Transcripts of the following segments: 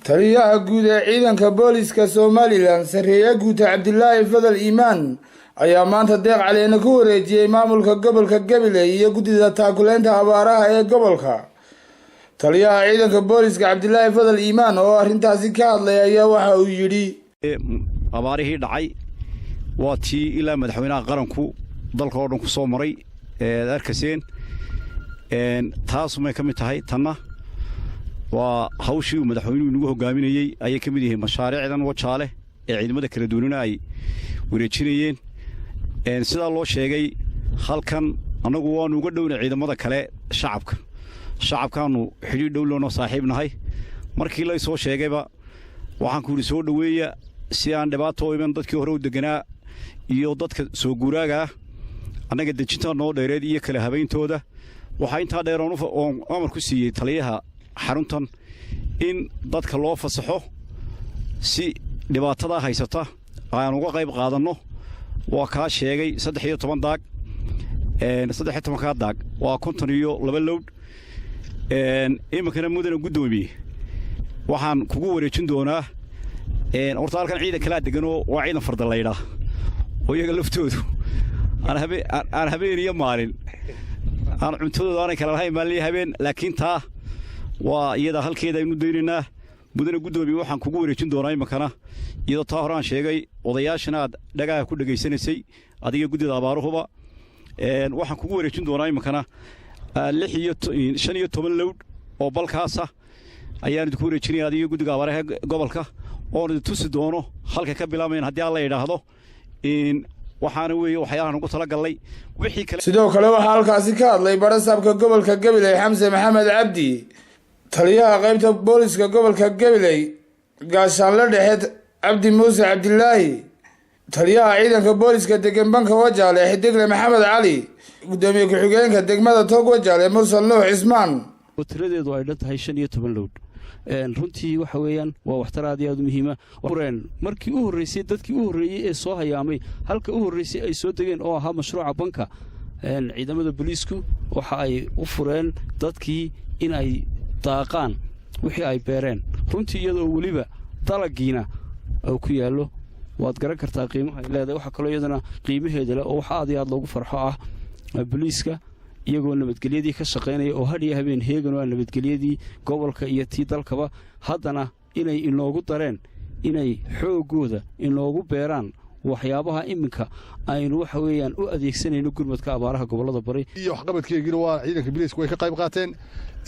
taliyaha guud ee ciidanka booliska Somaliland Sareeya Guud Cabdillaahi Fadal Iimaan ayaa maanta deeq caleena ku wareejiyay maamulka gobolka Gabiley iyo gudida taakuleynta abaaraha ee gobolka. taliyaha ciidanka booliska Cabdillaahi Fadal Iimaan oo arintaasi ka hadlay ayaa waxa uu yiri abaarihii dhacay waa tii ilaa madaxweynaha qaranku dalka oo dhan ku soo maray arkaseen taas ma ka mid tahay tanna waa hawshii madaxweynuhu nagu hogaaminayay ayay ka mid yihiin mashaariicdan wajaale ee ciidamada kala duwanina ay wareejinayeen sida loo sheegay halkan anagu waanu uga dhowna ciidamada kale shacabkaanu xidhiidh dhow loo saaxiibnahay markii la soo sheegayba waxaan ku soo dhaweeya si aan dhibaato iman dadkii hore u deganaa iyo dadka soo guuraaga anaga dejinta noo dheereed iyo kala habeentooda waxa inta dheer oo amar ku siiyay taliyaha xaruntan in dadka loo fasaxo si dhibaatada haysata aan uga qayb qaadano waa ka sheegay 13 daag 13 daag waa 52 lowd imakana mudana gudoomiye waxaan kugu wareejin doonaa horta halkan ciidan kala degan oo waa ciidan fardalayda oo iyaga laftoodu aan habeen iyo maalin aan cuntadooda aan kala lahayn maalin habeen laakiin taa waa iyada halkeeda aynu deynaa mudana gudoomiye waxaan kugu wareejin doonaa imakana iyadoo taa horaan sheegay odayaashana dhagaha ku dhageysanaysay adiga gudida abaaruhuba waxaan kugu wareejin doonaa imakana 15 lowd oo balkaas ayaan ku wareejinay adiga gudiga abaaraha gobolka oo tusi doono halka ka bilaabeen hadii alla yiraahdo in waxaana weeye waxyaalahan ugu tala galay wixii kale sidoo kale waxa halkaasi ka hadlay barasaabka gobolka Gabiley Xamse Maxamed Cabdi taliyaha qaybta booliska gobolka Gabiley gaashaanle dhexe Cabdi Muuse Cabdillaahi taliyaha ciidanka booliska degan banka wajaale xidigle Maxamed Cali gudoomiye ku-xigeenka degmada Tog wajaale Mursal Nuux Ismaan tiradeedu ay dhantahay 15 lowd runtii waxa weeyaan waa waxtar aad iyo aad muhiim ah markii uu horeysay dadkii uu horeeyay ee soo hayaamay halka uu horeysay ay soo degeen oo ahaa mashruuca banka ciidamada booliisku waxa ay u fureen dadkii in ay daaqaan wixii ay beereen runtii iyadoo waliba dalagiina oo ku yaalo waad garan kartaa qiimaha ay leedahay waxa kale iyadana qiimaheeda leh oo waxa aad iyo aad loogu farxo ah booliiska iyagoo nabadgelyadii ka shaqeynaya oo hadhiya habeen heegan oo nabadgelyadii gobolka iyo tii dalkaba haddana inay inoogu dareen inay xoogooda inoogu beeraan waxyaabaha iminka aynu waxa weeyaan u adeegsanayno gurmadka abaaraha gobolada bari iyo waxqabadkeegina waa ciidanka booliisku way ka qayb qaateen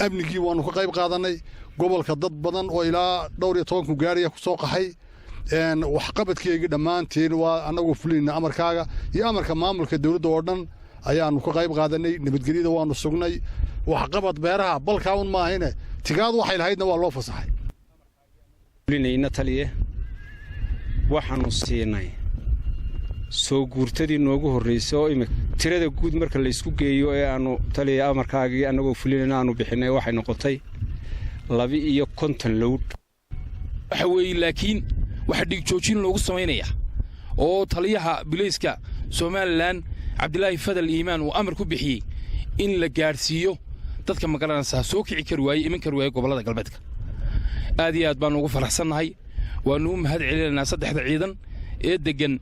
amnigii waanu ka qayb qaadanay gobolka dad badan oo ilaa dhowr iyo 10 ku gaariya ku soo qaxay waxqabadkeegii dhammaanteen waa anagu fulina amarkaaga iyo amarka maamulka dawladda oo dhan ayaanu ka qayb qaadanay nabadgelyada waanu sugnay waxqabad beeraha balka un ma ahayna tigaad waxay lahaydna waa loo fasaxay fulinayna taliye waxaanu siinay soo guurtadii noogu horeysay oo imika tirada guud marka la isku geeyo ee aanu taliye amarkaagii anagoo fulinayna aanu bixinay waxay noqotay 52 lowd waxa weey laakiin waxa dhig joojin loogu sameeynaya oo taliyaha booliiska Somaliland Cabdillaahi Fadal Iimaan uu amar ku bixiyay in la gaarsiiyo dadka magaranaysa soo kici kar waayay iman kar waayay gobolada galbeedka aad iyo aad baan ugu faraxsanahay waanu mahad celinaa saddexda ciidan ee degan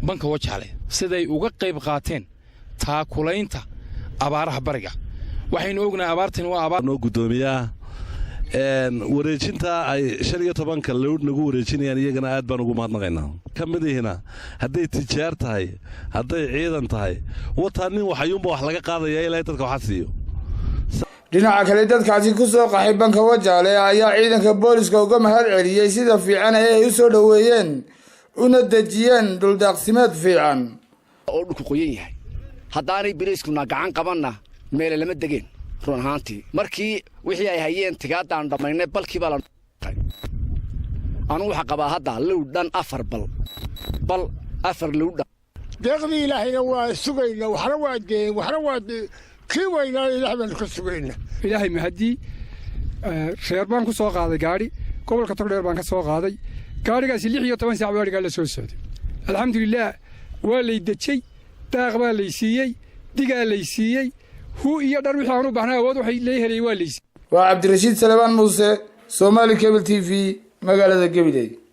banka wajaale siday uga qayb qaateen taakulaynta abaaraha bariga waxaynu ognahay abaartan waa abaar noo gudoomiyaha wareejinta ay 15 lowd nagu wareejinayaan iyagana aad baan ugu mahadnaqaynaa kamidihina haday tijaar tahay haday ciidan tahay wataanin waxayuunba wax laga qaadaya ilaa dadka waxa siiyo dhinaca kale dadkaasi ku soo qaxay banka wajaale ayaa ciidanka booliska uga mahad celiyay sida fiican ee ay u soo dhaweeyeen una dejiyeen dhul daaqsimeed fiican oo dhulku qoyan yahay haddaanay booliiskuna gacan qabanna meel lama degeen run ahaantii markii wixii ay hayeen tigaadaan dhamaynay balkii baa la anu waxa qabaa hadda lowd dhan 4 bal 4 lowd deeqdii ilaahayna waa sugayna waxna waa deeyay waxna waa kii weynaa ilaahay ka sugayna ilaahay mahadi reer baan ku soo qaaday gaari gobolka Togdheer baan ka soo qaaday gaarigaasi 16 saac gaariga la soo socday alxamdulillah waa lay dajay daaq baa lay siiyay digaa lay siiyay هو يقدر يحاولوا بحنا وضوح ليه اللي يواليس وعبد الرشيد سليمان موسى Somali Cable TV magaalada Gabiley.